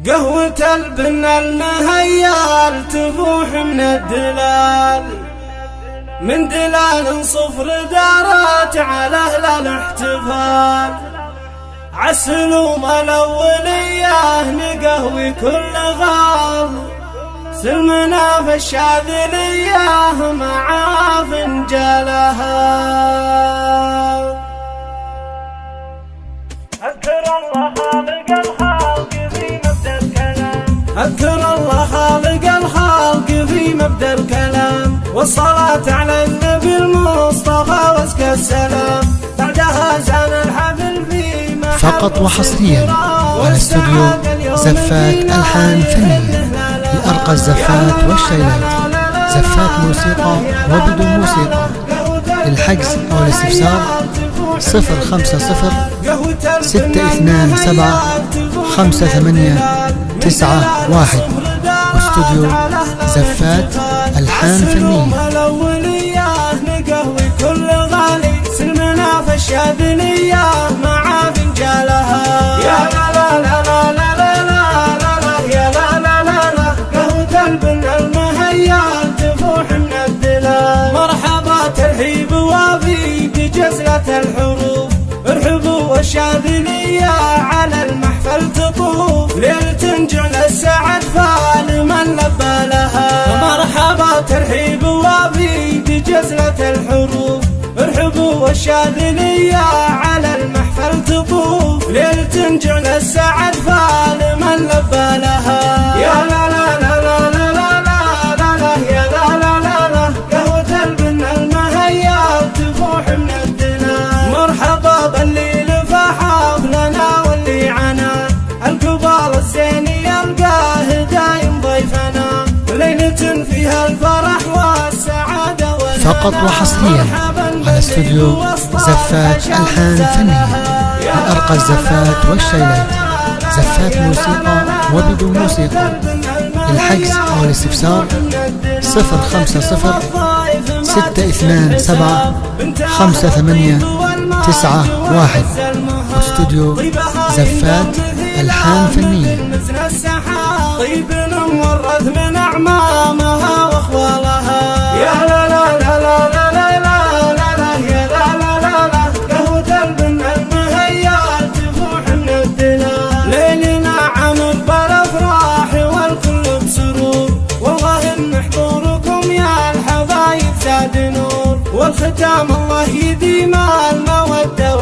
قهوة البنا المهيال تفوح من الدلال، من دلال صفر دارت على أهل الاحتفال. عسل وملولية نقهوي كل غال، سلمنا في الشاذلية مع فنجالها. أذكر الله خالق الخلق في مبدأ الكلام، أذكر الله خالق الخلق في مبدأ الكلام، والصلاة على النبي المصطفى وازكى السلام. بعدها زان الحفل في فقط وحصريا على استوديو زفات ألحان فنية لأرقى الزفات والشيلات، زفات موسيقى وبدون موسيقى. للحجز أو الاستفسار 050 627 5891. واستوديو زفات ألحان فنية. سلمنا في الشاذلية مع فنجالها. يا لا لا لا لا لا لا لا يا لا لا لا لا، قهوة البنا المهيال تفوح من الدلال. مرحبا ترحيب وافي بجزلة الحروف، ارحبوا والشاذلية على المحفل تطوف. ليلة جعل السعد فالمن لبى لها. مرحبا ترحيب وافي بجزلة الحروف، ارحبوا والشاذلية على المحفل تطوف. ليلة جعل السعد فالمن لبى لها. يا لا لا لا لا لا لا لا لا يا لا لا لا لا، قهوة البنا المهيال تفوح من الدلال. مرحبا بالليل فحاف لنا واللي عنا، القبال الزين يلقاه دايم ضيفنا. ليلة فيها الفرح والسعادة فقط وحصريا على استوديو زفات ألحان فنية لأرقى الزفات والشيلات، زفات موسيقى وبدون موسيقى. للحجز أو الاستفسار 050 627 5891. واستوديو زفات ألحان فنية. طيب مورث من أعمامها وأخوالها. يا لا لا لا لا لا لا لا لا يا لا لا لا لا، قهوة البنا المهيال تفوح من الدلال. ليلنا عمر بالأفراح والكل بسرور، والله إن حضوركم يا الحبايب زاد نور. والختام الله يديم المودة